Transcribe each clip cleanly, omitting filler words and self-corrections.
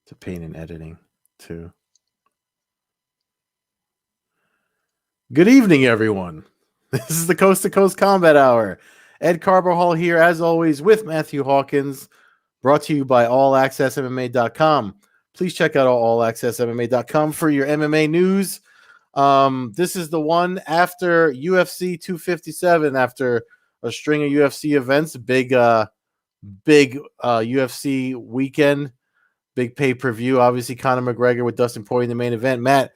to pain and editing too. Good evening, everyone. This is the Coast to Coast Combat Hour. Ed Carbajal here, as always, with Matthew Hawkins, brought to you by AllAccessMMA.com. Please check out AllAccessMMA.com for your MMA news. This is the one after UFC 257, after a string of UFC events, big UFC weekend, big pay-per-view. Obviously, Conor McGregor with Dustin Poirier in the main event. Matt,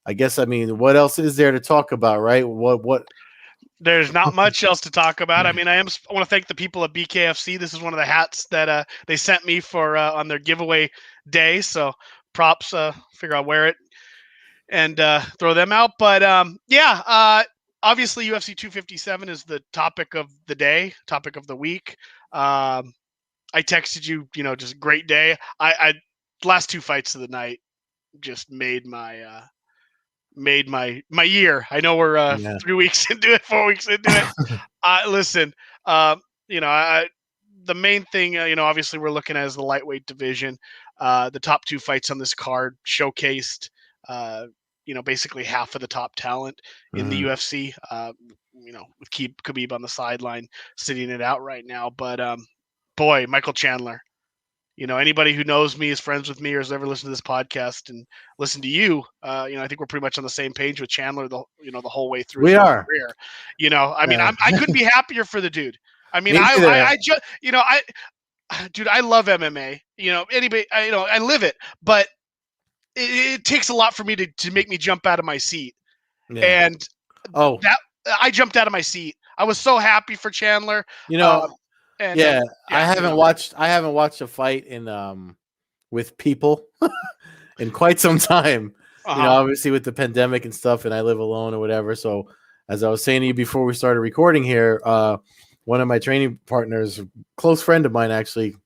what else is there to talk about, right? What? There's not much else to talk about. I want to thank the people at BKFC. This is one of the hats that they sent me for on their giveaway day. So props. Figure I'll wear it and throw them out. But obviously UFC 257 is the topic of the day, topic of the week. I texted you, just a great day. I last two fights of the night just made my year. I know we're 3 weeks into it, 4 weeks into it. Listen, the main thing, obviously we're looking at is the lightweight division. The top two fights on this card showcased, basically half of the top talent in the UFC. With Khabib on the sideline, sitting it out right now. But boy, Michael Chandler. Anybody who knows me, is friends with me, or has ever listened to this podcast and listened to you, I think we're pretty much on the same page with Chandler the whole way through his career. I couldn't be happier for the dude. Dude, I love MMA. Anybody, I live it, but it takes a lot for me to make me jump out of my seat. Yeah. And I jumped out of my seat. I was so happy for Chandler. I haven't watched a fight in with people in quite some time. Obviously with the pandemic and stuff, and I live alone or whatever. So as I was saying to you before we started recording here, one of my training partners, close friend of mine actually,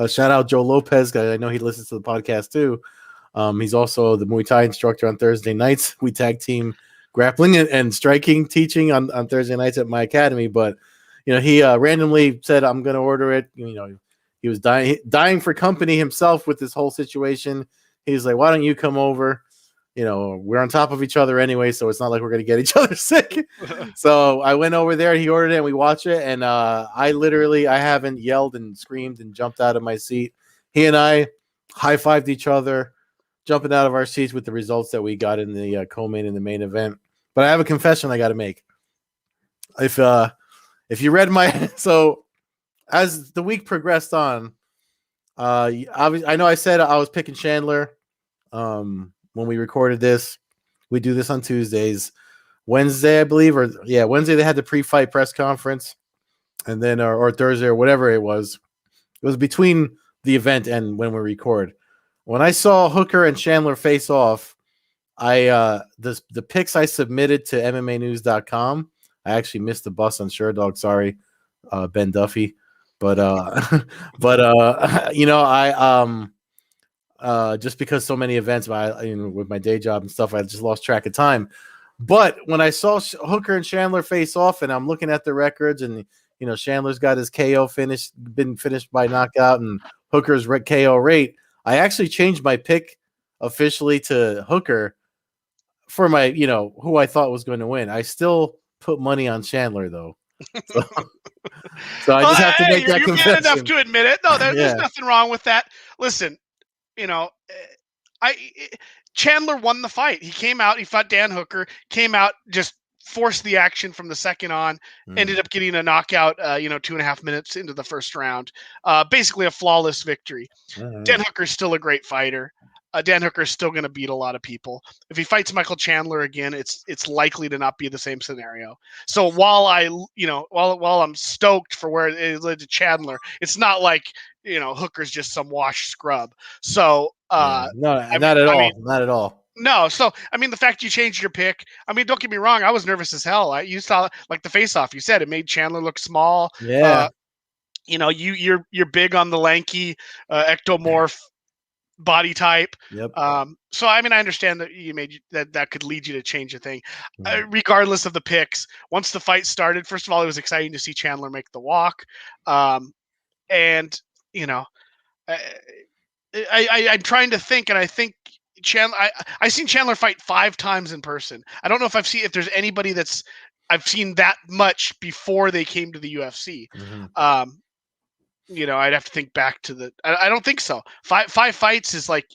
shout out Joe Lopez. I know he listens to the podcast too. He's also the Muay Thai instructor on Thursday nights. We tag team grappling and striking teaching on Thursday nights at my academy, but he randomly said, I'm going to order it. He was dying for company himself with this whole situation. He's like, why don't you come over? We're on top of each other anyway, so it's not like we're going to get each other sick. So I went over there, he ordered it, and we watched it. And I haven't yelled and screamed and jumped out of my seat. He and I high-fived each other, jumping out of our seats with the results that we got in the co-main and the main event. But I have a confession I got to make. If you read so as the week progressed on, I know I said I was picking Chandler when we recorded this. We do this on Tuesdays. Wednesday, I believe, Wednesday they had the pre-fight press conference, and then or Thursday or whatever it was. It was between the event and when we record. When I saw Hooker and Chandler face off, the picks I submitted to MMAnews.com. I actually missed the bus on SureDog. Sorry, Ben Duffy. But just because so many events, with my day job and stuff, I just lost track of time. But when I saw Hooker and Chandler face off, and I'm looking at the records, and Chandler's got his KO been finished by knockout, and Hooker's KO rate, I actually changed my pick officially to Hooker for my, who I thought was going to win. I still put money on Chandler though, so I just have to make that confession. You're man enough to admit it. No, there's nothing wrong with that. Listen, Chandler won the fight. He came out, he fought Dan Hooker, came out, just forced the action from the second on, ended up getting a knockout, 2.5 minutes into the first round. Basically a flawless victory. Dan Hooker's still a great fighter. Dan Hooker is still going to beat a lot of people. If he fights Michael Chandler again, it's likely to not be the same scenario. So while I'm stoked for where it led to Chandler, it's not like Hooker's just some washed scrub. So not at all. No, so the fact you changed your pick, don't get me wrong, I was nervous as hell. You saw like the face-off. You said it made Chandler look small. Yeah. You're big on the lanky ectomorph body type. Yep. So I understand that you made that could lead you to change a thing. Regardless of the picks, once the fight started, first of all, it was exciting to see Chandler make the walk. And I'm trying to think, and I think Chandler. I seen Chandler fight 5 times in person. I don't know if there's anybody that's I've seen that much before they came to the UFC. Mm-hmm. I'd have to think back to I don't think so. Five fights is like,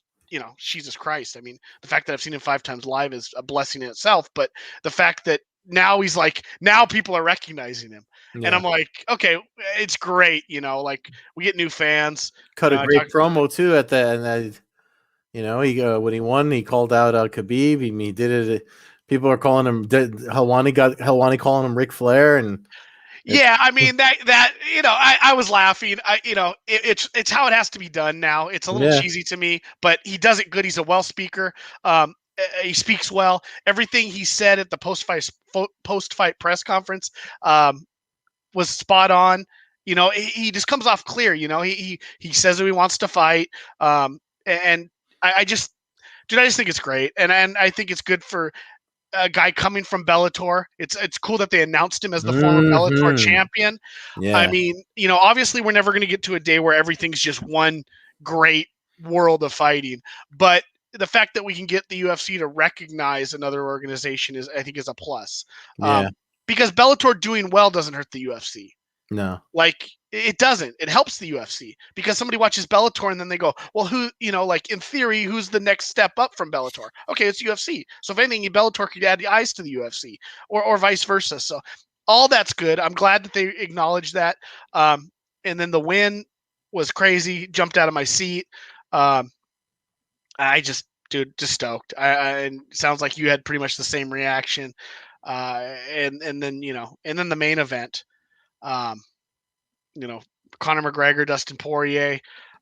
Jesus Christ. I mean, the fact that I've seen him 5 times live is a blessing in itself. But the fact that now now people are recognizing him. Yeah. And I'm like, okay, it's great. Like we get new fans. Cut a great promo too at the end. He when he won, he called out Khabib. He did it. People are calling him Helwani calling him Ric Flair, and yeah, I mean that I was laughing. It's how it has to be done now. It's a little cheesy to me, but he does it good. He's a well speaker. He speaks well. Everything he said at the post fight press conference was spot on. He just comes off clear. He says that he wants to fight. And I just think it's great, and I think it's good for a guy coming from Bellator. It's cool that they announced him as the former Bellator champion. Yeah. I mean, obviously we're never going to get to a day where everything's just one great world of fighting, but the fact that we can get the UFC to recognize another organization I think is a plus. Yeah. Because Bellator doing well doesn't hurt the UFC. No. Like it doesn't. It helps the UFC because somebody watches Bellator and then they go, well, who, like in theory, who's the next step up from Bellator? Okay, it's UFC. So if anything, Bellator could add eyes to the UFC or vice versa. So all that's good. I'm glad that they acknowledged that. And then the win was crazy. Jumped out of my seat. Just stoked. And sounds like you had pretty much the same reaction. And then the main event. Conor McGregor, Dustin Poirier.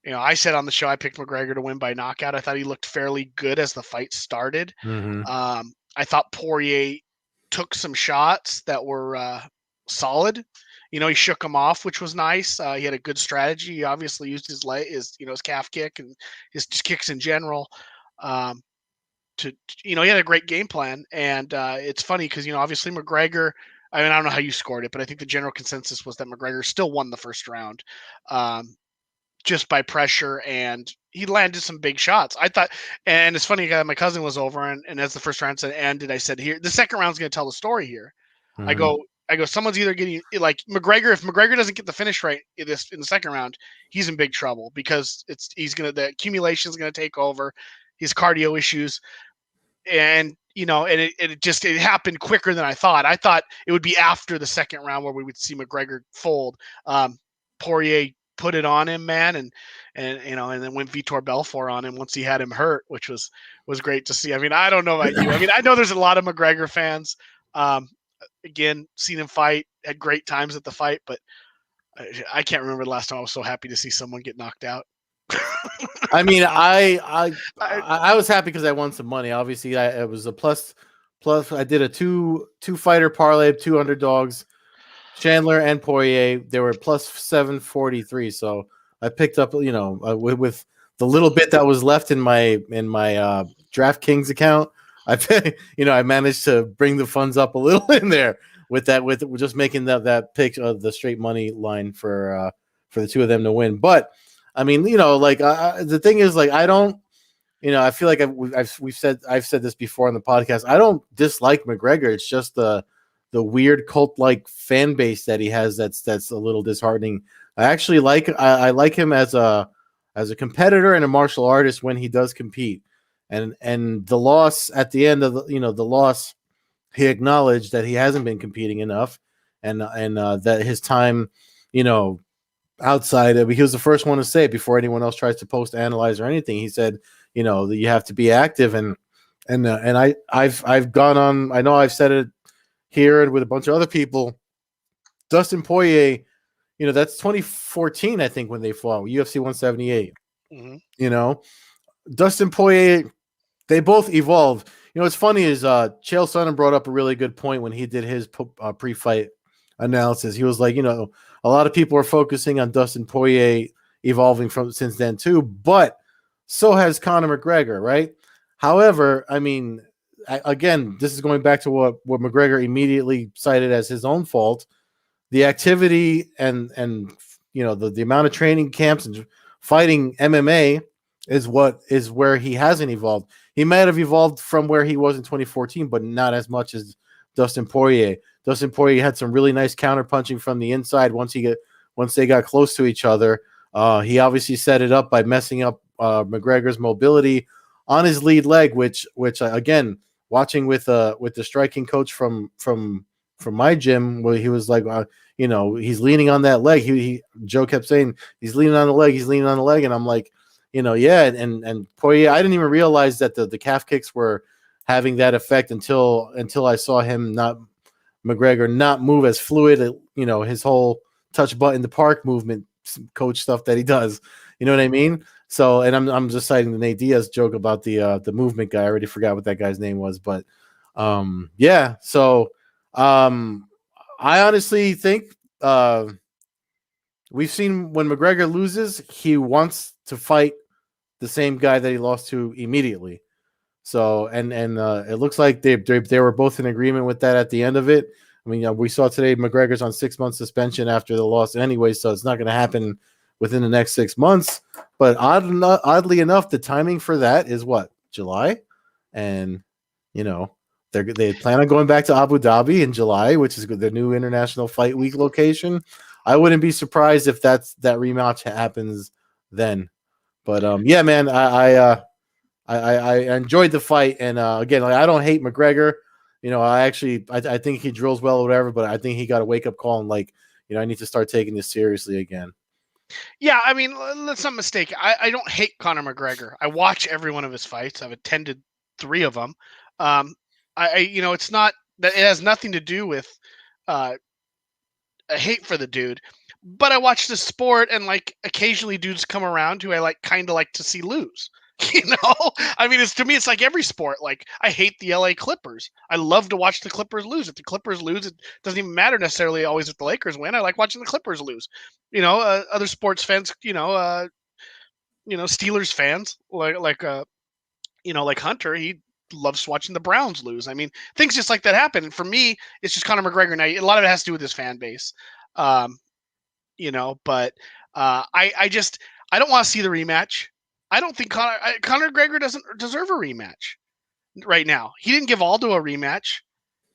I said on the show I picked McGregor to win by knockout. I thought he looked fairly good as the fight started. Mm-hmm. I thought Poirier took some shots that were solid. He shook him off, which was nice. He had a good strategy. He obviously used his calf kick and his kicks in general. He had a great game plan, and it's funny because obviously McGregor. I mean, I don't know how you scored it, but I think the general consensus was that McGregor still won the first round, just by pressure, and he landed some big shots. I thought, and it's funny, my cousin was over, and as the first round ended, I said, "Here, the second round's going to tell the story here." Mm-hmm. I go, someone's either getting like McGregor. If McGregor doesn't get the finish right in the second round, he's in big trouble because the accumulation is going to take over, his cardio issues. And it happened quicker than I thought. I thought it would be after the second round where we would see McGregor fold. Poirier put it on him, man, and then went Vitor Belfort on him once he had him hurt, which was great to see. I mean, I don't know about you. I mean, I know there's a lot of McGregor fans. Again, seen him fight, had great times at the fight, but I can't remember the last time I was so happy to see someone get knocked out. I mean, I was happy because I won some money. Obviously, it was a plus. I did a two fighter parlay of 2 underdogs, Chandler and Poirier. They were plus 743. So I picked up, with the little bit that was left in my DraftKings account. I managed to bring the funds up a little in there with just making that pick of the straight money line for the two of them to win, but. I mean, the thing is, I don't, I feel like I've said this before on the podcast. I don't dislike McGregor. It's just the weird cult-like fan base that he has. That's a little disheartening. I actually I like him as a competitor and a martial artist when he does compete. And the loss at the end of the loss, he acknowledged that he hasn't been competing enough, and that his time, outside of, he was the first one to say it before anyone else tries to post analyze or anything. He said, that you have to be active, and I've gone on. I know I've said it here and with a bunch of other people. Dustin Poirier, that's 2014, I think, when they fought UFC 178. Mm-hmm. Dustin Poirier, they both evolved. What's funny is Chael Sonnen brought up a really good point when he did his pre-fight analysis. He was like, a lot of people are focusing on Dustin Poirier evolving since then too, but so has Conor McGregor, right? However, I mean, again, this is going back to what McGregor immediately cited as his own fault. The activity and the amount of training camps and fighting MMA is where he hasn't evolved. He might have evolved from where he was in 2014, but not as much as Dustin Poirier. Dustin Poirier had some really nice counter punching from the inside once they got close to each other. He obviously set it up by messing up McGregor's mobility on his lead leg, which again, watching with the striking coach from my gym, where he was like, he's leaning on that leg. Joe kept saying he's leaning on the leg, and I'm like, yeah, and Poirier, I didn't even realize that the calf kicks were having that effect until I saw McGregor not move as fluid, his whole touch button the park movement coach stuff that he does. You know what I mean? So, and I'm just citing the Nate Diaz joke about the movement guy. I already forgot what that guy's name was, but yeah. So I honestly think we've seen when McGregor loses, he wants to fight the same guy that he lost to immediately. So, and it looks like they were both in agreement with that at the end of it. I mean, we saw today McGregor's on 6 months suspension after the loss anyway, so it's not going to happen within the next 6 months. But oddly enough, the timing for that is what, July, and they plan on going back to Abu Dhabi in July, which is the new International Fight Week location. I wouldn't be surprised if that rematch happens then. But yeah, man, I enjoyed the fight, and again, I don't hate McGregor. I think he drills well or whatever, but I think he got a wake up call and I need to start taking this seriously again. Yeah, I mean, let's not mistake. I don't hate Conor McGregor. I watch every one of his fights. I've attended 3 of them. It's not that it has nothing to do with a hate for the dude, but I watch the sport, and occasionally dudes come around who I kind of like to see lose. I mean, to me, it's like every sport. I hate the LA Clippers. I love to watch the Clippers lose. If the Clippers lose, it doesn't even matter necessarily always if the Lakers win. I like watching the Clippers lose. Other sports fans, Steelers fans, like Hunter, he loves watching the Browns lose. I mean, things just like that happen. And for me, it's just Conor McGregor. Now, a lot of it has to do with his fan base. But I don't want to see the rematch. I don't think Conor McGregor doesn't deserve a rematch right now. He didn't give Aldo a rematch.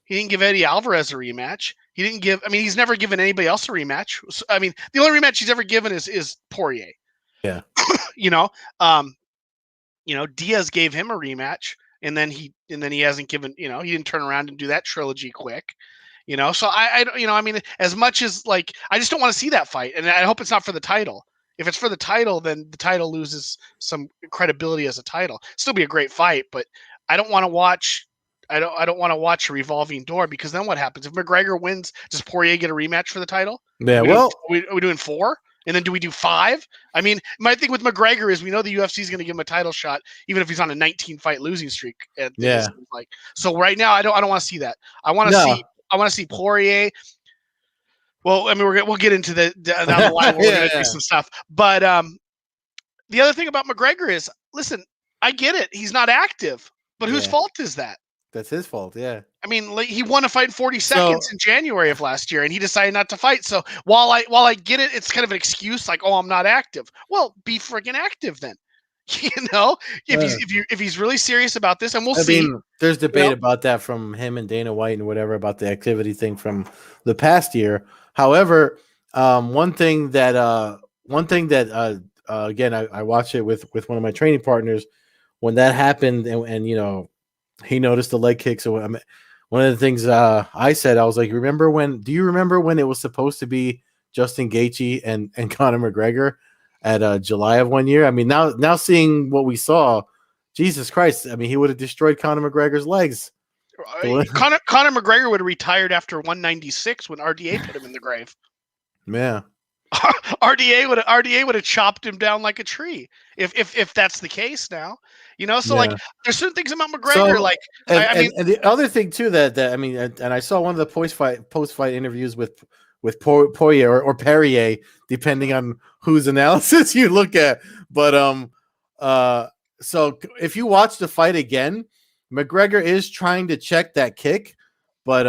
He didn't give Eddie Alvarez a rematch. He's never given anybody else a rematch. I mean, the only rematch he's ever given is Poirier. Yeah. Diaz gave him a rematch, and then he hasn't given, he didn't turn around and do that trilogy quick. So as much as I just don't want to see that fight, and I hope it's not for the title. If it's for the title, then the title loses some credibility as a title. Still be a great fight, but I don't want to watch. I don't want to watch a revolving door, because then what happens if McGregor wins? Does Poirier get a rematch for the title? Yeah, are we doing 4, and then do we do 5? I mean, my thing with McGregor is we know the UFC is going to give him a title shot, even if he's on a 19-fight losing streak. So right now, I don't want to see that. I want to see Poirier. Well, I mean, we'll get into down the line where we're going to do some stuff. But the other thing about McGregor is, listen, I get it. He's not active, but whose fault is that? That's his fault, yeah. I mean, he won a fight in 40 seconds in January of last year, and he decided not to fight. So while I get it, it's kind of an excuse, I'm not active. Well, be freaking active then. If he's really serious about this, and we'll see. I mean, there's debate about that from him and Dana White and whatever about the activity thing from the past year. However, one thing that again, I watched it with one of my training partners when that happened, and he noticed the leg kicks. So one of the things I said, I was like, do you remember when it was supposed to be Justin Gaethje and Conor McGregor at July of one year? I mean, now seeing what we saw, Jesus Christ! I mean, he would have destroyed Conor McGregor's legs. Conor McGregor would have retired after 196 when RDA put him in the grave. Yeah. RDA would have chopped him down like a tree if that's the case now. So there's certain things about McGregor and the other thing too that I mean, and I saw one of the post fight interviews with Poirier or Perrier, depending on whose analysis you look at. But so if you watch the fight again, McGregor is trying to check that kick, but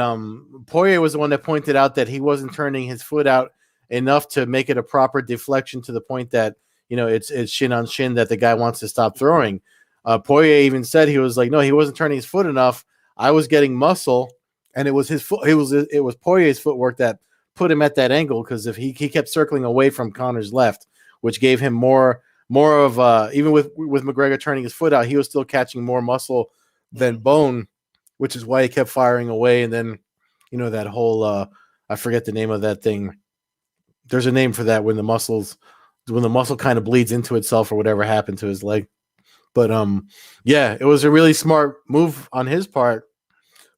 Poirier was the one that pointed out that he wasn't turning his foot out enough to make it a proper deflection to the point that it's shin on shin that the guy wants to stop throwing. Poirier even said, he was like, no, he wasn't turning his foot enough. I was getting muscle, and it was his foot. It was Poirier's footwork that put him at that angle, because if he kept circling away from Connor's left, which gave him more of even with McGregor turning his foot out, he was still catching more muscle than bone, which is why he kept firing away. And then that whole I forget the name of that thing. There's a name for that when the muscle kind of bleeds into itself or whatever happened to his leg. But yeah, it was a really smart move on his part.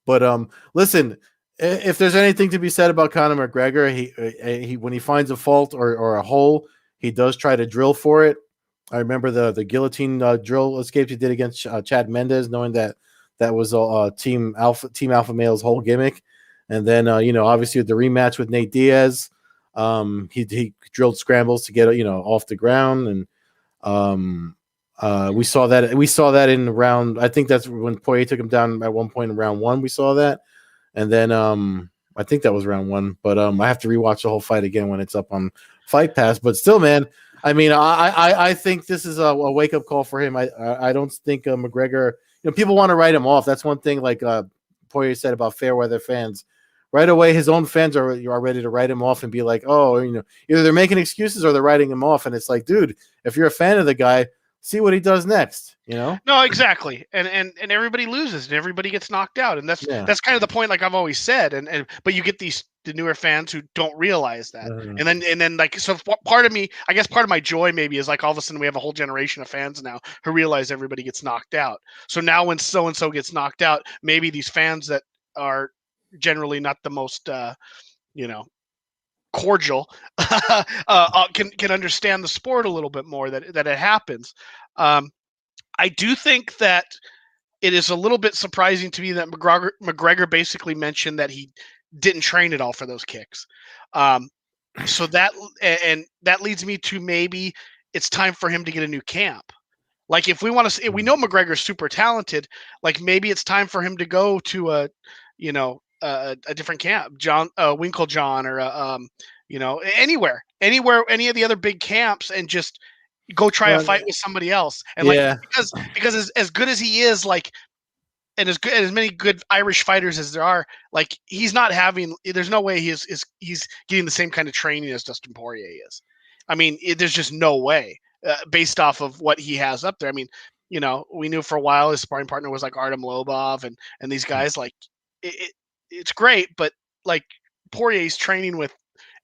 But listen, if there's anything to be said about Conor McGregor, he when he finds a fault or a hole, he does try to drill for it. I remember the guillotine drill escape he did against Chad Mendes, knowing that was Team Alpha Male's whole gimmick. And then obviously with the rematch with Nate Diaz, he drilled scrambles to get off the ground, and we saw that in round. I think that's when Poirier took him down at one point in round 1. We saw that, and then I think that was round 1. But I have to rewatch the whole fight again when it's up on Fight Pass. But still, man, I mean, I think this is a wake up call for him. I don't think McGregor. People want to write him off. That's one thing. Like Poirier said about fair weather fans. Right away, his own fans are ready to write him off and be like, oh, either they're making excuses or they're writing him off. And it's like, dude, if you're a fan of the guy, see what he does next, No, exactly. And everybody loses and everybody gets knocked out. And that's kind of the point, like I've always said. But you get the newer fans who don't realize that. And then like, so part of me, I guess part of my joy maybe is like all of a sudden we have a whole generation of fans now who realize everybody gets knocked out. So now when so-and-so gets knocked out, maybe these fans that are generally not the most, cordial can understand the sport a little bit more, that it happens. I do think that it is a little bit surprising to me that McGregor basically mentioned that he didn't train at all for those kicks. So that leads me to maybe it's time for him to get a new camp. Like if we want to, we know McGregor's super talented. Like maybe it's time for him to go to a different camp, Winklejohn, or anywhere, any of the other big camps, and just go try a fight with somebody else. And because as good as he is, like, and as many good Irish fighters as there are, like he's not having. There's no way he's getting the same kind of training as Dustin Poirier is. I mean, there's just no way based off of what he has up there. I mean, we knew for a while his sparring partner was like Artem Lobov and these guys. Like it's great, but like Poirier's training with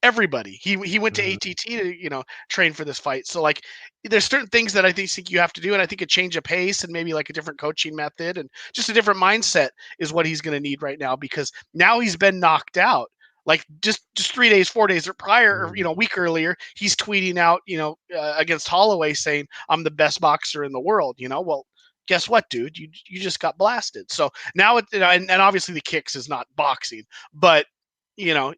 everybody. He went to ATT to train for this fight. So like there's certain things that I think you have to do, and I think a change of pace and maybe like a different coaching method and just a different mindset is what he's going to need right now, because now he's been knocked out. Like just 3 days, 4 days prior, or a week earlier, he's tweeting out against Holloway saying, "I'm the best boxer in the world." Well, guess what, dude? You just got blasted. So now and obviously the kicks is not boxing, but you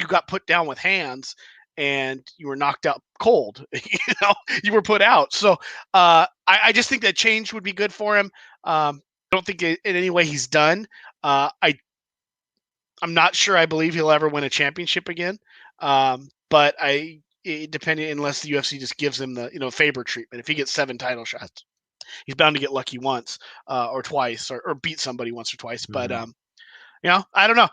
got put down with hands and you were knocked out cold. You were put out. So I just think that change would be good for him. I don't think in any way he's done. I'm not sure I believe he'll ever win a championship again. But depending, unless the UFC just gives him the Faber treatment. If he gets 7 title shots, he's bound to get lucky once or twice, or beat somebody once or twice. But I don't know.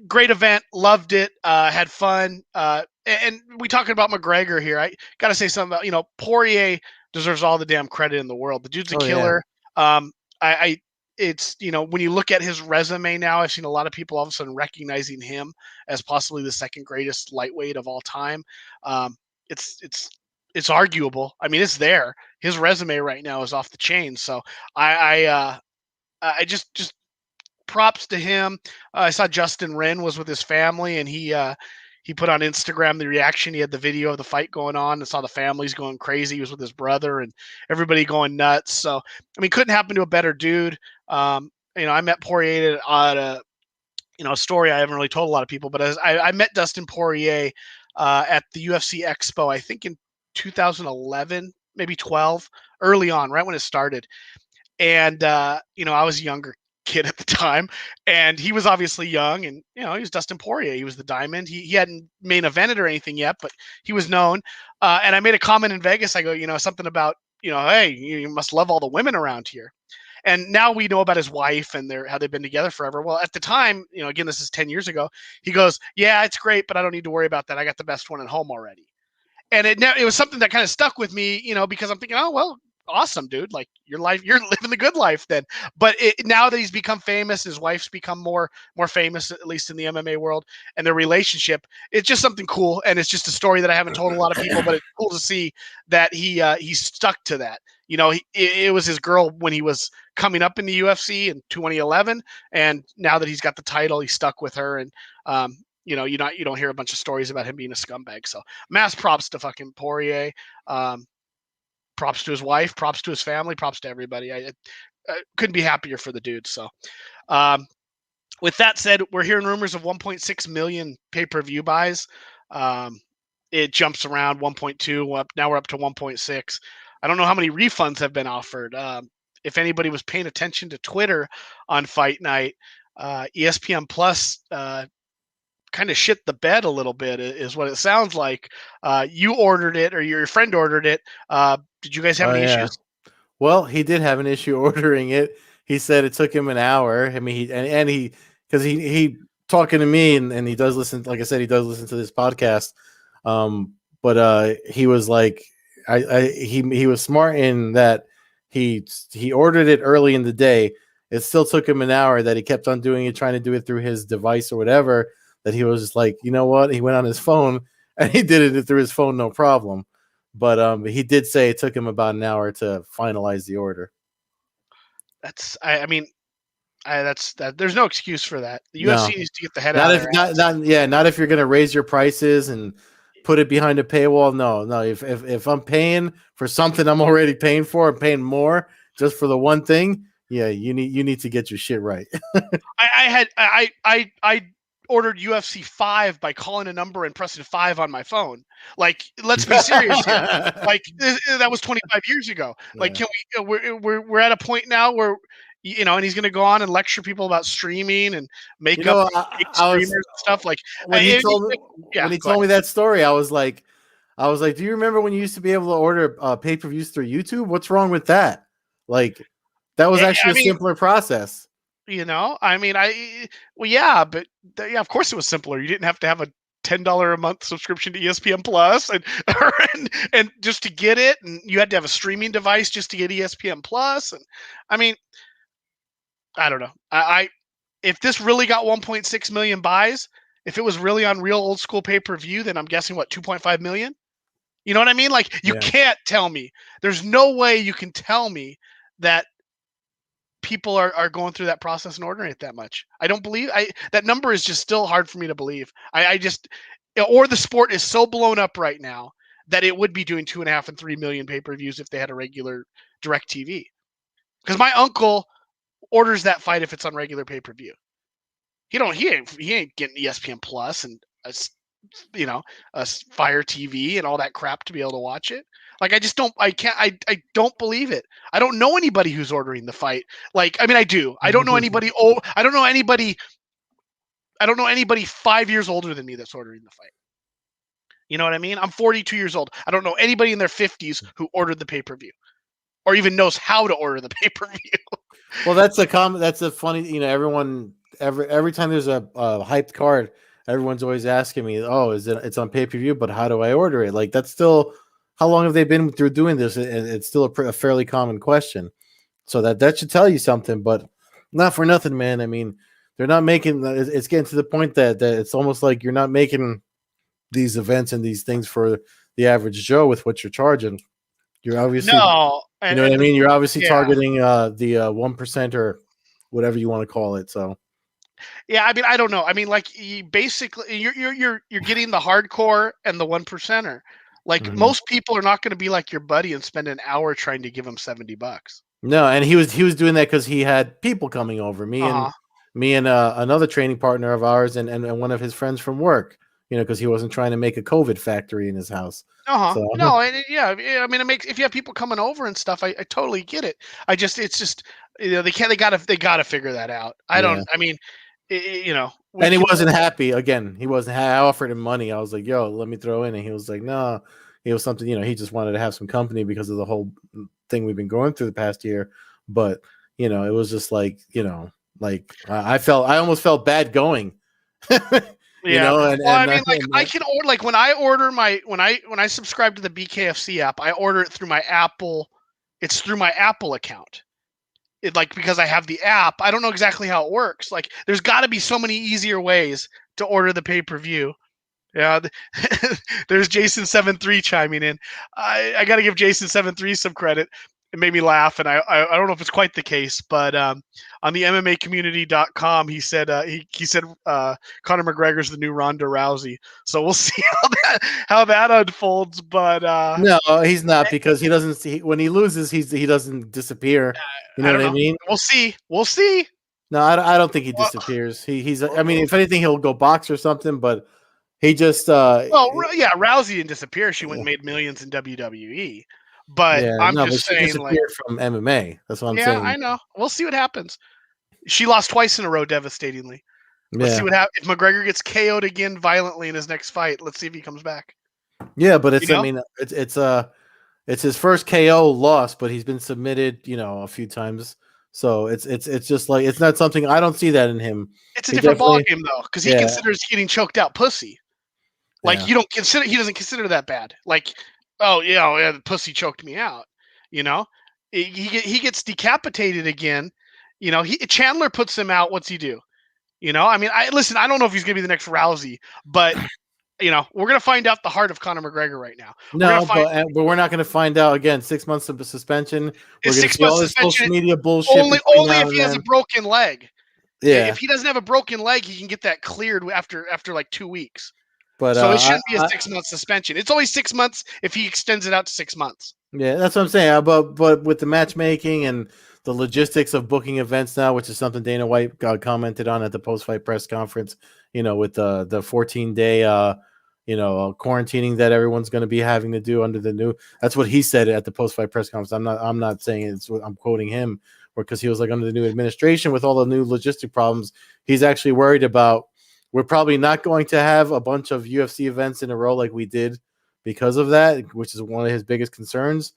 Great event. Loved it. Had fun. And we talking about McGregor here. I got to say something about, Poirier deserves all the damn credit in the world. The dude's a killer. Yeah. It's, when you look at his resume now, I've seen a lot of people all of a sudden recognizing him as possibly the second greatest lightweight of all time. It's arguable. I mean, it's there. His resume right now is off the chain. So I just props to him. I saw Justin Wren was with his family, and he put on Instagram the reaction. He had the video of the fight going on and saw the families going crazy. He was with his brother and everybody going nuts. So, I mean, couldn't happen to a better dude. I met Poirier at a story I haven't really told a lot of people, but I met Dustin Poirier at the UFC Expo, I think in 2011, maybe 12, early on, right when it started. And, I was a younger kid at the time, and he was obviously young, and he was Dustin Poirier. He was the Diamond. He hadn't main evented or anything yet, but he was known. And I made a comment in Vegas. I go, something about, hey, you must love all the women around here. And now we know about his wife and how they've been together forever. Well, at the time, again, this is 10 years ago. He goes, yeah, it's great, but I don't need to worry about that. I got the best one at home already. And it was something that kind of stuck with me, because I'm thinking, oh, well, awesome, dude. Like you're living the good life then. But now that he's become famous, his wife's become more famous, at least in the MMA world, and their relationship, it's just something cool. And it's just a story that I haven't told a lot of people, but it's cool to see that he stuck to that. It was his girl when he was coming up in the UFC in 2011, and now that he's got the title, he stuck with her. And you don't hear a bunch of stories about him being a scumbag. So mass props to fucking Poirier. Props to his wife, props to his family, props to everybody. I couldn't be happier for the dude. So with that said, we're hearing rumors of 1.6 million pay-per-view buys. It jumps around 1.2. Now we're up to 1.6. I don't know how many refunds have been offered. If anybody was paying attention to Twitter on Fight Night, ESPN Plus kind of shit the bed a little bit, is what it sounds like. You ordered it, or your friend ordered it. Did you guys have any issues? Well, he did have an issue ordering it. He said it took him an hour. I mean, because he talking to me, and he does listen. Like I said, he does listen to this podcast. But he was like, he was smart in that he ordered it early in the day. It still took him an hour. That he kept on doing it, trying to do it through his device or whatever. That he was just like, you know what? He went on his phone and he did it through his phone, no problem. But he did say it took him about an hour to finalize the order. There's no excuse for that. The UFC needs to get the head out of not if you're going to raise your prices and put it behind a paywall. No. If I'm paying for something I'm already paying for, I'm paying more just for the one thing. Yeah, you need to get your shit right. I ordered UFC 5 by calling a number and pressing 5 on my phone. Like, let's be serious here. Like, that was 25 years ago. Like, can we? We're at a point now where, and he's going to go on and lecture people about streaming and make up streamers and stuff. Like, when he told me that story, I was like, do you remember when you used to be able to order pay-per-views through YouTube? What's wrong with that? Like, that was actually a simpler process. But of course it was simpler. You didn't have to have a $10 a month subscription to ESPN Plus and just to get it, and you had to have a streaming device just to get ESPN Plus. And I don't know. If this really got 1.6 million buys, if it was really on real old school pay-per-view, then I'm guessing 2.5 million. You know what I mean? Like, you can't tell me. There's no way you can tell me that people are going through that process and ordering it that much. I don't believe that number is just still hard for me to believe. Or the sport is so blown up right now that it would be doing 2.5 and 3 million pay-per-views if they had a regular direct TV. Because my uncle orders that fight if it's on regular pay-per-view. He ain't getting ESPN Plus and a Fire TV and all that crap to be able to watch it. Like, I don't believe it. I don't know anybody who's ordering the fight. Like, I mean, I do. I don't know anybody. I don't know anybody 5 years older than me that's ordering the fight. You know what I mean? I'm 42 years old. I don't know anybody in their 50s who ordered the pay-per-view or even knows how to order the pay-per-view. Well, that's a funny, everyone, every time there's a hyped card, everyone's always asking me, oh, it's on pay-per-view, but how do I order it? Like, that's still, how long have they been through doing this? It's still a fairly common question. So that should tell you something, but not for nothing, man. I mean, they're not making, it's getting to the point that it's almost like you're not making these events and these things for the average Joe with what you're charging. You're obviously, you know what I mean? You're obviously targeting the 1% or whatever you want to call it. So, yeah, I mean, I don't know. I mean, like, basically, you're getting the hardcore and the 1%er. Like, most people are not going to be like your buddy and spend an hour trying to give him $70. No, and he was doing that because he had people coming over. Me and another training partner of ours and one of his friends from work. because he wasn't trying to make a COVID factory in his house. So No, and I mean, it makes if you have people coming over and stuff, I totally get it. It's just they gotta figure that out. yeah. I mean, we And he can. wasn't happy. Again, he wasn't. I offered him money. I was like, "Yo, let me throw in," and he was like, "No." It was something. He just wanted to have some company because of the whole thing we've been going through the past year. But it was just like like I almost felt bad going. Yeah. And Well, I mean, like I can order like when I order when I subscribe to the BKFC app, I order it through my Apple. It's through my Apple account. Because I have the app, I don't know exactly how it works. Like, there's got to be so many easier ways to order the pay per view. Yeah, there's Jason73 chiming in. I got to give Jason73 some credit. It made me laugh, and I don't know if it's quite the case, but on the MMAcommunity.com, he said he said Conor McGregor's the new Ronda Rousey. So we'll see how that unfolds. But no, he's not, because he doesn't see when he loses. He doesn't disappear. You know I what don't I know. mean? We'll see. We'll see. No, I don't think he disappears. He's. I mean, if anything, he'll go box or something. But he just. Yeah, Rousey didn't disappear. She went and made millions in WWE. But Yeah, I'm no, but just she saying, like, disappeared from MMA. That's what I'm yeah, saying. I know. We'll see what happens. She lost twice in a row, devastatingly. Let's see Yeah, what happens. If McGregor gets KO'd again violently in his next fight, let's see if he comes back. yeah, but You it's. I know, mean, it's his first KO loss, but he's been submitted, a few times. So it's just like it's not something I don't see that in him. it's a He different definitely, ballgame though, because he yeah, considers getting choked out pussy. Like, yeah. you don't consider he doesn't consider that bad. Like, oh yeah, the pussy choked me out. You know, he gets decapitated again. Chandler puts him out. What's he do? I mean, I don't know if he's gonna be the next Rousey, but we're gonna find out the heart of Conor McGregor right now. We're gonna No, find but we're not going to find out again. 6 months of suspension. We're his going to six see month all this social suspension media bullshit between only now if and he has a then. broken leg. Yeah, If he doesn't have a broken leg, he can get that cleared after like 2 weeks. but So it shouldn't be a 6 month suspension. It's only 6 months if he extends it out to 6 months. yeah, that's what I'm saying. But with the matchmaking and the logistics of booking events now, which is something Dana White commented on at the post fight press conference, with the 14-day quarantining that everyone's going to be having to do under the new. That's what he said at the post fight press conference. I'm not saying it's. I'm quoting him, because he was like, under the new administration with all the new logistic problems, he's actually worried about. We're probably not going to have a bunch of UFC events in a row like we did because of that, which is one of his biggest concerns.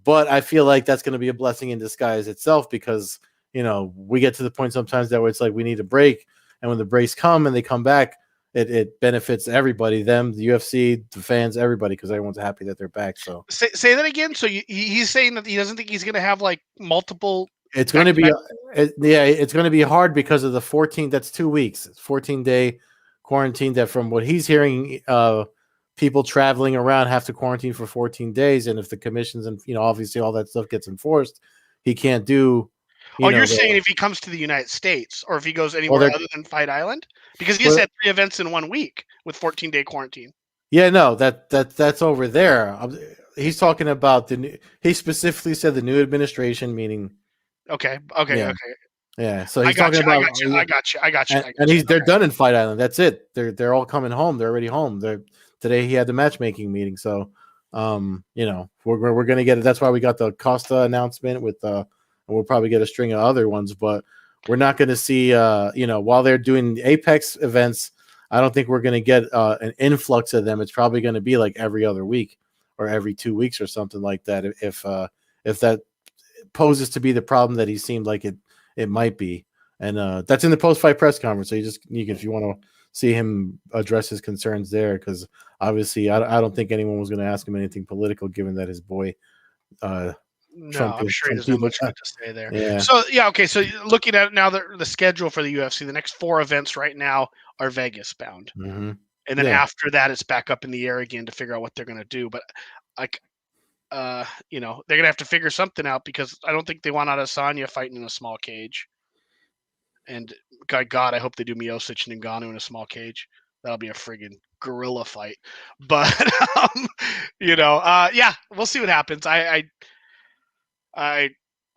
But I feel like that's going to be a blessing in disguise itself, because we get to the point sometimes that where it's like we need a break, and when the breaks come and they come back, it benefits everybody, them, the UFC, the fans, everybody, because everyone's happy that they're back. So say that again. So he's saying that he doesn't think he's going to have like multiple. it's going to be, it's going to be hard because of the 14. That's 2 weeks. It's 14-day quarantine. That, from what he's hearing, people traveling around have to quarantine for 14 days, and if the commissions and obviously all that stuff gets enforced, he can't do. You're saying if he comes to the United States or if he goes anywhere other than Fight Island, because he just had 3 events in 1 week with 14-day quarantine. Yeah, no, that's over there. He's talking about he specifically said the new administration, meaning. Okay. Yeah. So he's talking about. I got you. And they're done in Fight Island. That's it. They're all coming home. They're already home. Today he had the matchmaking meeting. So, we're gonna get it. That's why we got the Costa announcement and we'll probably get a string of other ones, but we're not going to see. While they're doing the Apex events, I don't think we're going to get an influx of them. It's probably going to be like every other week or every 2 weeks or something like that. If that poses to be the problem that he seemed like it might be, and that's in the post-fight press conference. So if you want to see him address his concerns there, because obviously I don't think anyone was going to ask him anything political, given that his boy. No, I'm sure he doesn't have much good to say there. Yeah. So okay. So looking at now the schedule for the UFC, the next 4 events right now are Vegas bound, Mm-hmm. and then after that, it's back up in the air again to figure out what they're going to do. But like, they're going to have to figure something out, because I don't think they want Adesanya fighting in a small cage. And God, I hope they do Miocic and Ngannou in a small cage. That'll be a friggin' gorilla fight. But yeah, we'll see what happens. I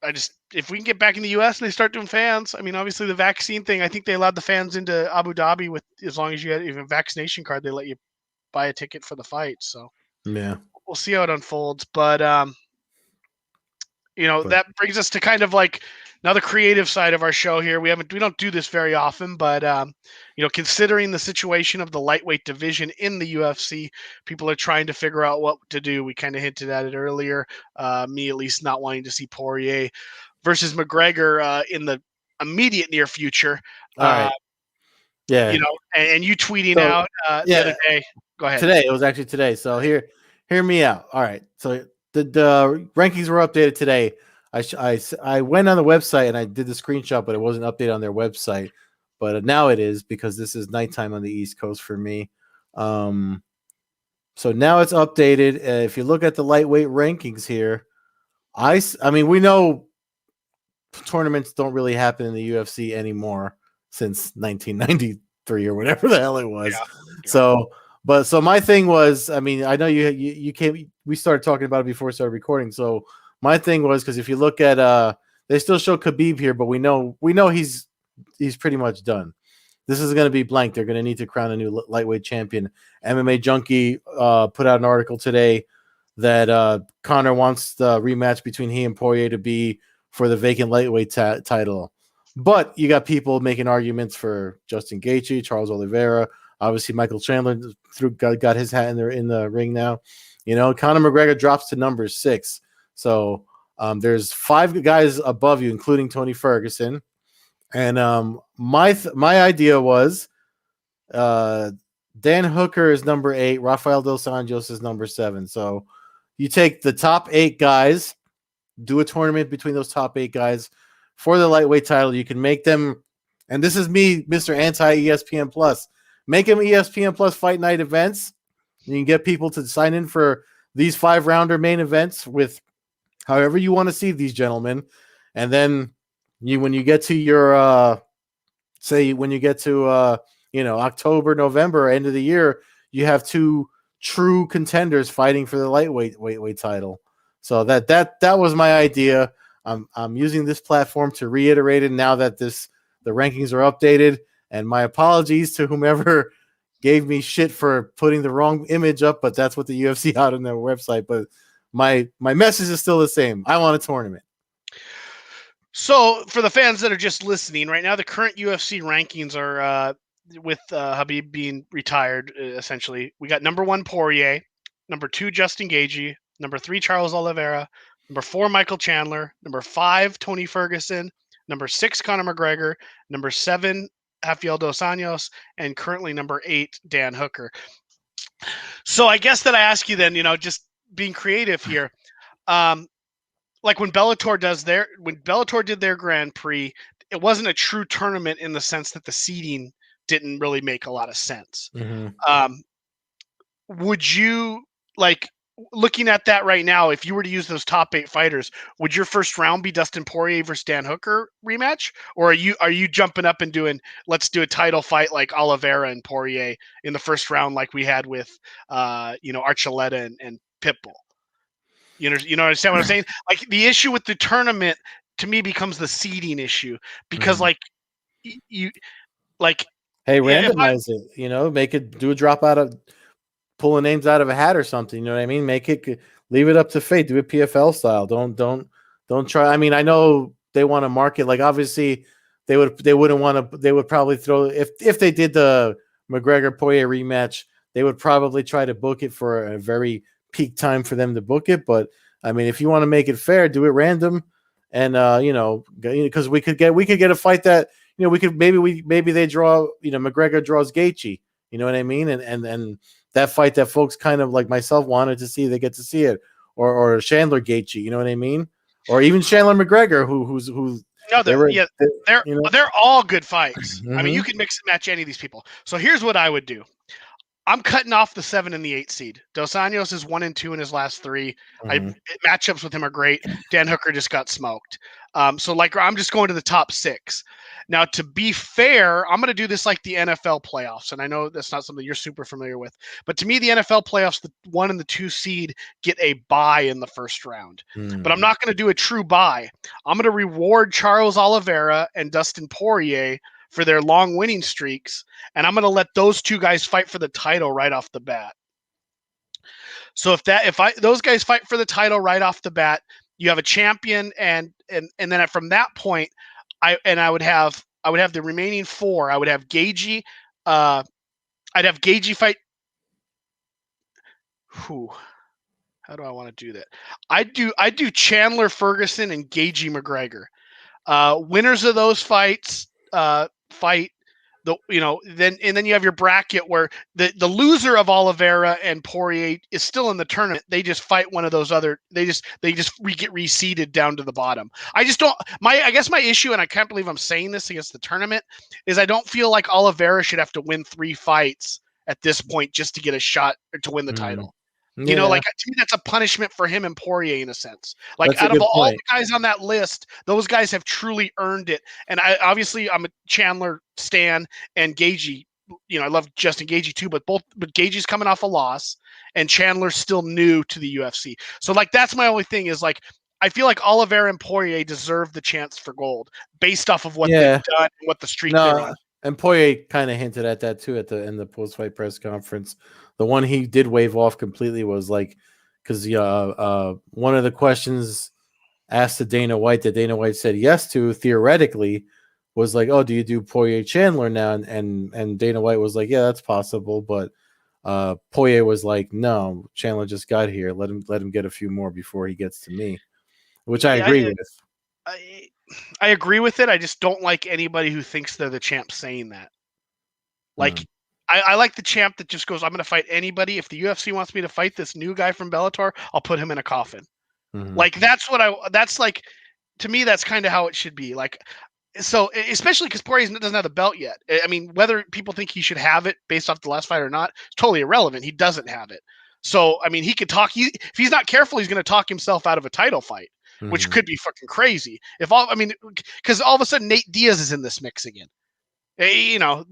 if we can get back in the U.S. and they start doing fans, I mean, obviously the vaccine thing, I think they allowed the fans into Abu Dhabi with as long as you had even a vaccination card, they let you buy a ticket for the fight. So Yeah, we'll see how it unfolds. But that brings us to kind of like another creative side of our show here. We don't do this very often, but considering the situation of the lightweight division in the UFC, people are trying to figure out what to do. We kind of hinted at it earlier. Me at least not wanting to see Poirier versus McGregor in the immediate near future. all right. Yeah. And you tweeting out the other day. Go ahead. Today, it was actually today. So hear me out. All right. So the rankings were updated today. I went on the website and I did the screenshot, but it wasn't updated on their website. But now it is, because this is nighttime on the East Coast for me. So now it's updated. If you look at the lightweight rankings here, I mean, we know tournaments don't really happen in the UFC anymore since 1993 or whatever the hell it was. Yeah. So my thing was, I mean, I know you came, we started talking about it before we started recording. So my thing was, because if you look at they still show Khabib here, but we know he's pretty much done. This is going to be blank. They're going to need to crown a new lightweight champion. MMA Junkie put out an article today that Conor wants the rematch between he and Poirier to be for the vacant lightweight title. But you got people making arguments for Justin Gaethje, Charles Oliveira. Obviously, Michael Chandler got his hat in the ring now. Conor McGregor drops to number 6. So there's 5 guys above you, including Tony Ferguson. And my idea was Dan Hooker is number 8, Rafael Dos Anjos is number 7. So you take the top 8 guys, do a tournament between those top 8 guys for the lightweight title. You can make them, and this is me, Mr. Anti-ESPN Plus, make them ESPN Plus fight night events. You can get people to sign in for these 5-rounder main events with however you want to see these gentlemen. And then when you get to your October, November, end of the year, you have 2 true contenders fighting for the lightweight title. So that was my idea. I'm using this platform to reiterate it now that the rankings are updated. And my apologies to whomever gave me shit for putting the wrong image up, but that's what the UFC had on their website. But my message is still the same. I want a tournament. So for the fans that are just listening right now, the current UFC rankings are with Khabib being retired, essentially. We got number 1 Poirier, number 2 Justin Gaethje, number 3 Charles Oliveira, number 4 Michael Chandler, number 5 Tony Ferguson, number 6 Conor McGregor, number 7 Rafael Dos Anjos, and currently number 8 Dan Hooker. So I guess that I ask you then, just being creative here, like when Bellator did their Grand Prix, it wasn't a true tournament in the sense that the seeding didn't really make a lot of sense. Mm-hmm. Would you, like, looking at that right now, if you were to use those top 8 fighters, would your first round be Dustin Poirier versus Dan Hooker rematch? Or are you jumping up and doing, let's do a title fight like Oliveira and Poirier in the first round like we had with Archuleta and Pitbull? You understand what I'm saying? Like, the issue with the tournament to me becomes the seeding issue, because randomize it, make it, do a drop out of pulling names out of a hat or something. You know what I mean? Leave it up to fate. Do it PFL style. Don't try. I mean, I know they want to market, like, obviously they would probably throw, if they did the McGregor Poirier rematch, they would probably try to book it for a very peak time for them to book it. But I mean, if you want to make it fair, do it random. And because we could get a fight that, maybe they draw, McGregor draws Gaethje, you know what I mean? And that fight that folks kind of like myself wanted to see, they get to see it. Or Chandler Gaethje, you know what I mean? Or even Chandler McGregor, who's no, they're all good fights. Mm-hmm. I mean, you can mix and match any of these people. So here's what I would do. I'm cutting off the 7 and the 8 seed. Dos Anjos is 1-2 in his last 3. Matchups with him are great. Dan Hooker just got smoked. So like I'm just going to the top 6. Now, to be fair, I'm going to do this like the NFL playoffs, and I know that's not something you're super familiar with, but to me, the NFL playoffs, the 1 and the 2 seed get a bye in the first round. But I'm not going to do a true bye. I'm going to reward Charles Oliveira and Dustin Poirier for their long winning streaks, and I'm going to let those 2 guys fight for the title right off the bat. So if those guys fight for the title right off the bat, you have a champion, and then from that point, I would have the remaining 4. I would have Gagey. I'd have Gagey fight. How do I want to do that? I do Chandler Ferguson and Gagey McGregor. Winners of those fights fight then you have your bracket where the loser of Oliveira and Poirier is still in the tournament. They just fight one of those other. They just get reseeded down to the bottom. I just don't. I guess my issue, and I can't believe I'm saying this against the tournament, is I don't feel like Oliveira should have to win 3 fights at this point just to get a shot or to win the title. Yeah. Like to me, that's a punishment for him and Poirier in a sense. Like out of all the guys on that list, those guys have truly earned it. And I'm a Chandler stan and Gagey. I love Justin Gagey too, but Gagey's coming off a loss and Chandler's still new to the UFC. So like that's my only thing is like I feel like Oliveira and Poirier deserve the chance for gold based off of what they've done and what the streak they're on. And Poirier kind of hinted at that too in the post-fight press conference. The one he did wave off completely was like, because one of the questions asked to Dana White that Dana White said yes to theoretically was like, oh, do you do Poirier Chandler now? And Dana White was like, yeah, that's possible, but Poirier was like, no, Chandler just got here. Let him get a few more before he gets to me, which I agree with. I agree with it. I just don't like anybody who thinks they're the champ saying that. Like, I like the champ that just goes, I'm going to fight anybody. If the UFC wants me to fight this new guy from Bellator, I'll put him in a coffin. Like, that's like, to me, that's kind of how it should be. Like, so especially because Poirier doesn't have the belt yet. I mean, whether people think he should have it based off the last fight or not, it's totally irrelevant. He doesn't have it. So, I mean, he could talk. If he's not careful, he's going to talk himself out of a title fight, which could be fucking crazy. Because all of a sudden Nate Diaz is in this mix again. You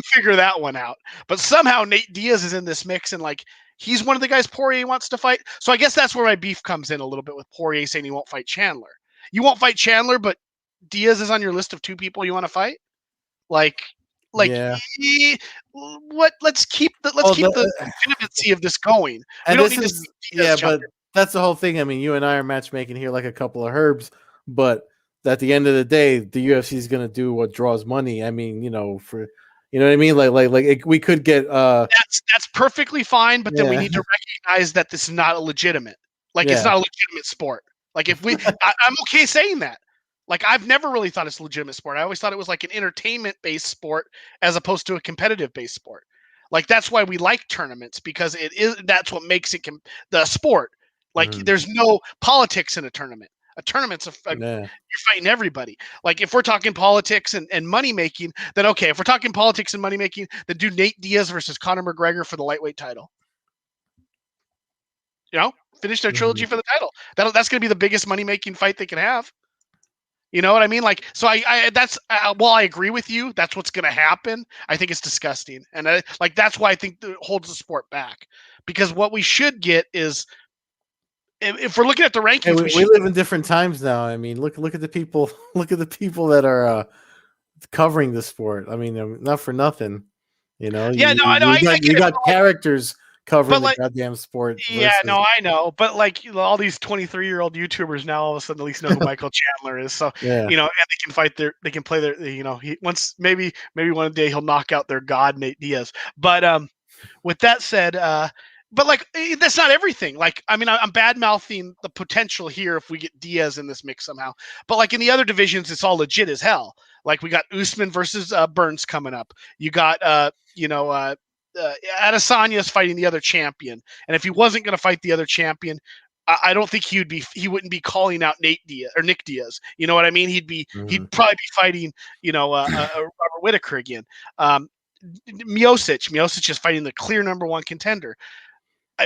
figure that one out. But somehow Nate Diaz is in this mix, and like he's one of the guys Poirier wants to fight. So I guess that's where my beef comes in a little bit with Poirier saying he won't fight Chandler. You won't fight Chandler, but Diaz is on your list of 2 people you want to fight. Let's keep the legitimacy of this going. We don't need to see Diaz but that's the whole thing. I mean, you and I are matchmaking here like a couple of herbs, but at the end of the day, the UFC is going to do what draws money. I mean, you know what I mean? Like we could get that's perfectly fine, but then we need to recognize that this is not a legitimate. It's not a legitimate sport. Like if I'm okay saying that. Like I've never really thought it's a legitimate sport. I always thought it was like an entertainment-based sport as opposed to a competitive-based sport. Like that's why we like tournaments, because that's what makes it the sport. Like there's no politics in a tournament. A tournament's you're fighting everybody. Like if we're talking politics and money making, then okay. If we're talking politics and money making, then do Nate Diaz versus Conor McGregor for the lightweight title. Finish their trilogy for the title. That's going to be the biggest money making fight they can have. You know what I mean? Like, so while I agree with you, that's what's going to happen. I think it's disgusting. And that's why I think it holds the sport back, because what we should get is, if we're looking at the rankings, we live in different times now. I mean, look at the people, that are covering the sport. I mean, not for nothing, I know. You got characters covering the goddamn sport. I know. But like all these 23-year-old YouTubers now all of a sudden at least know who Michael Chandler is. So and they can they can play maybe one day he'll knock out their god Nate Diaz. But with that said, but like that's not everything. Like I mean, I'm bad mouthing the potential here if we get Diaz in this mix somehow. But like in the other divisions, it's all legit as hell. Like we got Usman versus Burns coming up. You got Adesanya's fighting the other champion, and if he wasn't going to fight the other champion, I don't think he wouldn't be calling out Nate Diaz or Nick Diaz. You know what I mean? He'd probably be fighting Robert Whittaker again. Miocic is fighting the clear number one contender.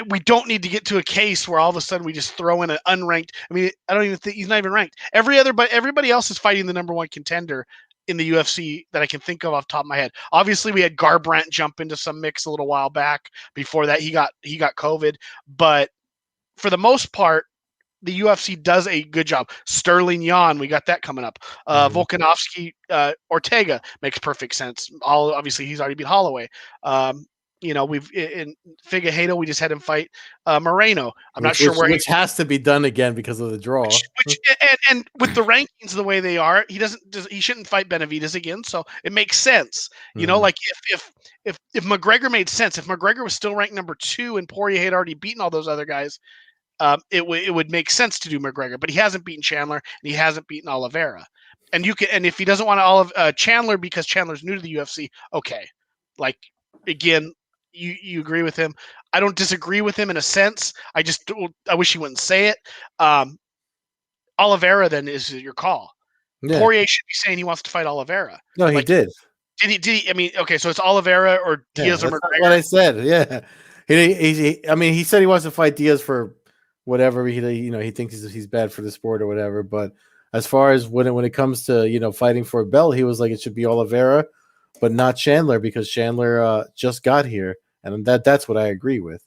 We don't need to get to a case where all of a sudden we just throw in an unranked. I mean, I don't even think he's not even ranked. Everybody else is fighting the number one contender in the UFC that I can think of off the top of my head. Obviously, we had Garbrandt jump into some mix a little while back. Before that, he got COVID. But for the most part, the UFC does a good job. Sterling Yan, we got that coming up. Volkanovski, Ortega makes perfect sense. Obviously, he's already beat Holloway. We've in Figueiredo, we just had him fight Moreno. I'm not sure which has to be done again because of the draw. And with the rankings the way they are, he shouldn't fight Benavidez again. So it makes sense. Like if McGregor made sense, if McGregor was still ranked number 2 and Poirier had already beaten all those other guys, it would make sense to do McGregor, but he hasn't beaten Chandler and he hasn't beaten Oliveira. And if he doesn't want Chandler because Chandler's new to the UFC, okay. Like again, you agree with him. I don't disagree with him in a sense. I wish he wouldn't say it. Oliveira then is your call. Yeah. Poirier should be saying he wants to fight Oliveira. No, he did. Did he? I mean, okay, so it's Oliveira or Diaz or McGregor. That's what I said. Yeah. He said he wants to fight Diaz for whatever he thinks he's bad for the sport or whatever. But as far as when it comes to fighting for a belt, he was like it should be Oliveira, but not Chandler because Chandler just got here, and that's what I agree with.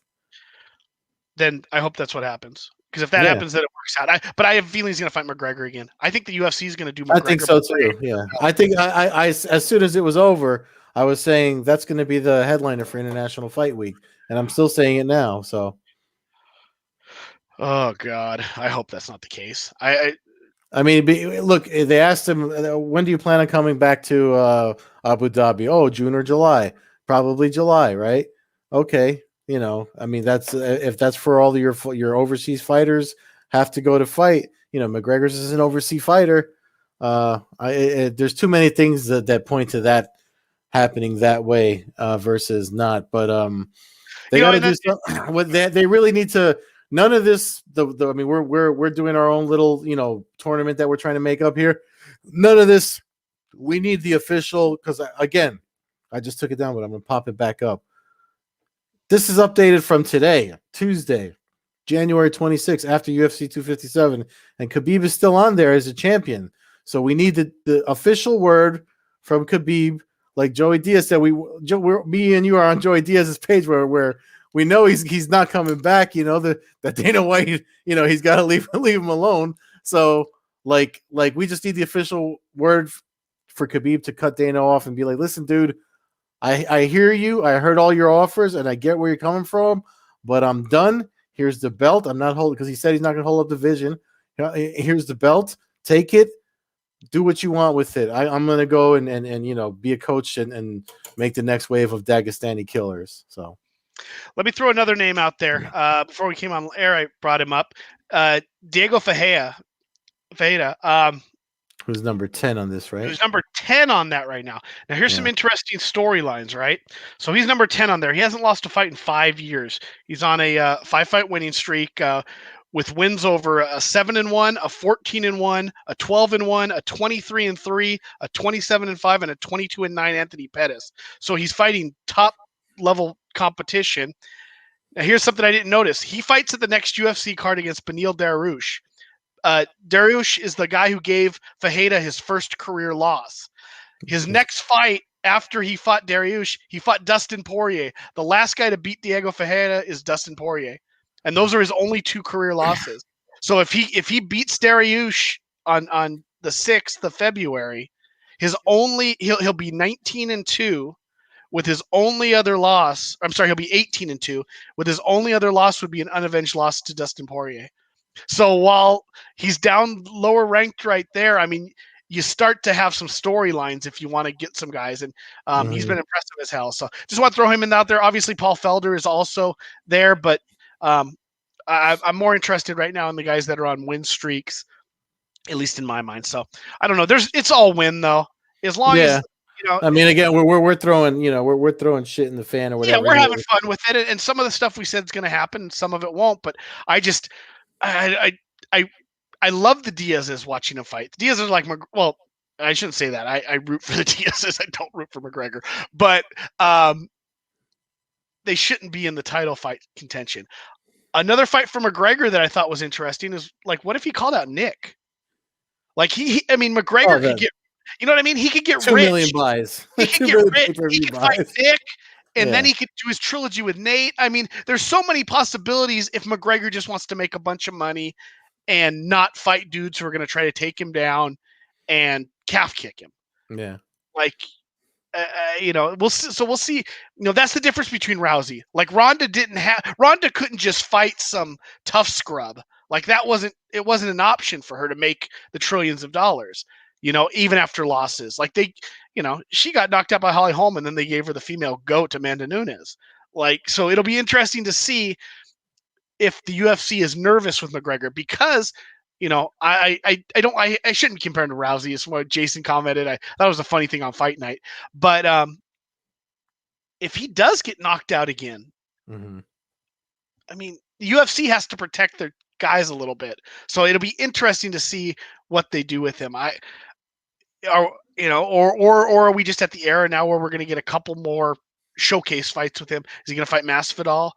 Then I hope that's what happens because if that happens, then it works out. But I have a feeling he's going to fight McGregor again. I think the UFC is going to do McGregor. I think so too. Yeah, I think I as soon as it was over, I was saying that's going to be the headliner for International Fight Week, and I'm still saying it now. So. Oh God, I hope that's not the case. I mean, look, they asked him, when do you plan on coming back to Abu Dhabi? Oh, June or July. Probably July, right? Okay. I mean, that's if that's for all your overseas fighters have to go to fight. McGregor's is an overseas fighter. There's too many things that point to that happening that way versus not. But they got to do something. They really need to. None of this. I mean, we're doing our own little tournament that we're trying to make up here. None of this. We need the official because again, I just took it down, but I'm gonna pop it back up. This is updated from today, Tuesday, January 26th, after UFC 257, and Khabib is still on there as a champion. So we need the official word from Khabib, like Joey Diaz said. Me and you are on Joey Diaz's page where we know he's not coming back. That Dana White, he's got to leave him alone. So like we just need the official word for Khabib to cut Dana off and be like, listen, dude, I hear you. I heard all your offers and I get where you're coming from, but I'm done. Here's the belt. I'm not holding because he said he's not going to hold up the division. Here's the belt. Take it. Do what you want with it. I'm going to go and be a coach and make the next wave of Dagestani killers. So. Let me throw another name out there. Before we came on air, I brought him up. Diego Ferreira. Who's number 10 on this, right? Who's number 10 on that right now. Now, here's some interesting storylines, right? So he's number 10 on there. He hasn't lost a fight in 5 years. He's on a 5-fight winning streak with wins over a 7-1, a 14-1, a 12-1, a 23-3, a 27-5, and a 22-9 Anthony Pettis. So he's fighting top level competition. Now here's something I didn't notice. He fights at the next UFC card against Beneil Dariush. Dariush is the guy who gave Ferreira his first career loss. His next fight after he fought Dariush, he fought Dustin Poirier. The last guy to beat Diego Ferreira is Dustin Poirier. And those are his only 2 career losses. So if he beats Dariush on the 6th of February, he'll be 19-2. With his only other loss, he'll be 18-2. With his only other loss would be an unavenged loss to Dustin Poirier. So while he's down lower ranked right there, I mean, you start to have some storylines if you want to get some guys, and he's been impressive as hell. So just want to throw him out there. Obviously, Paul Felder is also there, but I'm more interested right now in the guys that are on win streaks, at least in my mind. So I don't know. It's all win though, as long as. I mean, again, we're throwing, we're throwing shit in the fan or whatever. Yeah, we're having fun with it, and some of the stuff we said is going to happen, some of it won't. But I love the Diaz's watching him fight. The Diaz is like, I shouldn't say that. I root for the Diaz's. I don't root for McGregor, but they shouldn't be in the title fight contention. Another fight for McGregor that I thought was interesting is like, what if he called out Nick? Like McGregor could get, you know what I mean? He could get 2 rich. million buys. He could get rich. He could fight Nick, and then he could do his trilogy with Nate. I mean, there's so many possibilities if McGregor just wants to make a bunch of money and not fight dudes who are going to try to take him down and calf kick him. Yeah. Like, we'll see. So we'll see. That's the difference between Rousey. Like Ronda couldn't just fight some tough scrub. Like it wasn't an option for her to make the trillions of dollars, even after losses. Like she got knocked out by Holly Holm, and then they gave her the female GOAT, Amanda Nunes. Like, so it'll be interesting to see if the UFC is nervous with McGregor because, I shouldn't compare him to Rousey. It's what Jason commented. That was a funny thing on Fight Night. But if he does get knocked out again, mm-hmm. I mean, the UFC has to protect their guys a little bit. So it'll be interesting to see what they do with him. Or are we just at the era now where we're going to get a couple more showcase fights with him? Is he going to fight Masvidal?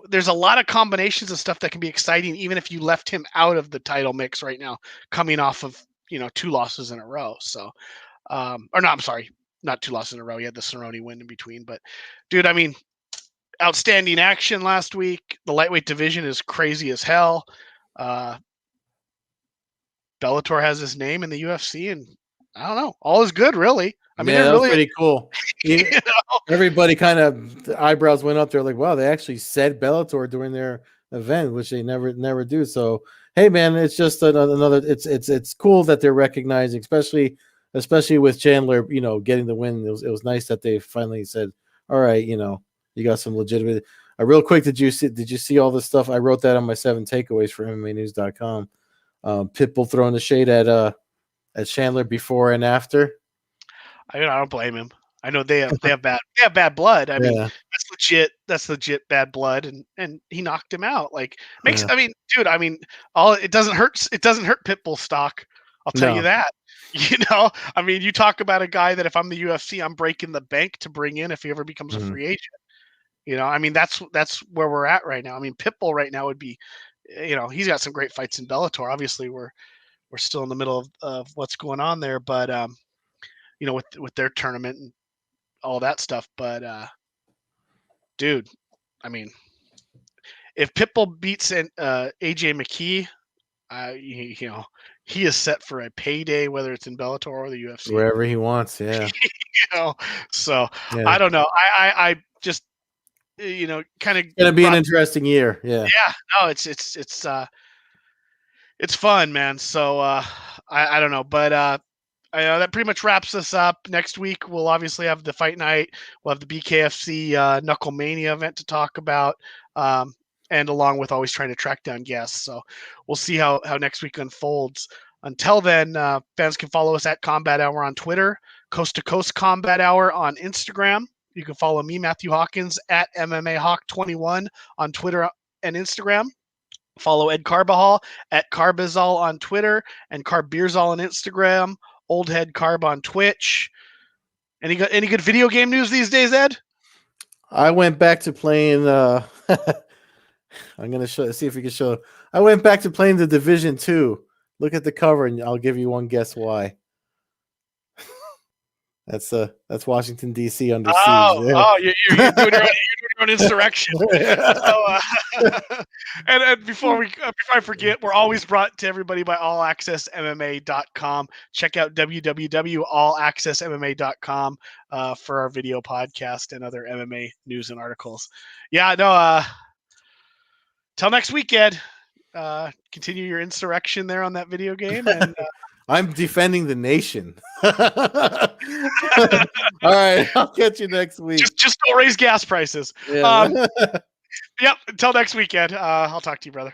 There's a lot of combinations of stuff that can be exciting, even if you left him out of the title mix right now, coming off of, 2 losses in a row. So, I'm sorry, not 2 losses in a row. He had the Cerrone win in between, but dude, I mean, outstanding action last week. The lightweight division is crazy as hell. Bellator has his name in the UFC, and I don't know, all is good, really. I mean, that was pretty cool. Everybody kind of, the eyebrows went up there like, wow, they actually said Bellator during their event, which they never do. So, hey, man, it's just another. It's cool that they're recognizing, especially with Chandler, getting the win. It was nice that they finally said, all right, you got some legitimate. Real quick, did you see all this stuff? I wrote that on my 7 takeaways for MMAnews.com. Pitbull throwing the shade at Chandler before and after. I don't blame him. I know they have bad blood. I mean, that's legit bad blood, and he knocked him out. Like I mean, dude, it doesn't hurt Pitbull stock. I'll tell you that. I mean, you talk about a guy that if I'm the UFC, I'm breaking the bank to bring in if he ever becomes a free agent. I mean, that's where we're at right now. I mean, Pitbull right now would be, he's got some great fights in Bellator. Obviously, we're still in the middle of what's going on there, but with their tournament and all that stuff. But dude, I mean, if Pitbull beats AJ McKee, he is set for a payday, whether it's in Bellator or the UFC, wherever he wants. Yeah. So I don't know. I just kind of gonna be an interesting year. Yeah. No, it's fun, man. So I don't know, but that pretty much wraps us up. Next week, we'll obviously have the fight night. We'll have the BKFC Knuckle Mania event to talk about, and along with always trying to track down guests. So we'll see how next week unfolds. Until then, fans can follow us at Combat Hour on Twitter, Coast-to-Coast Combat Hour on Instagram. You can follow me, Matthew Hawkins, at MMAHawk21 on Twitter and Instagram. Follow Ed Carbajal at Carbazal on Twitter and Carbeerzal on Instagram. Old Head Carb on Twitch. Any good video game news these days, Ed? I went back to playing. I'm gonna see if we can show. I went back to playing the Division 2. Look at the cover, and I'll give you one guess why. That's Washington D.C. under siege. You're doing your own insurrection. So, and before I forget, we're always brought to everybody by AllAccessMMA.com. Check out www.allaccessmma.com for our video podcast and other MMA news and articles. Yeah, no. Till next week, Ed. Continue your insurrection there on that video game, and. I'm defending the nation. All right, I'll catch you next week. Just don't raise gas prices. Yeah. Yep. Until next weekend. I'll talk to you, brother.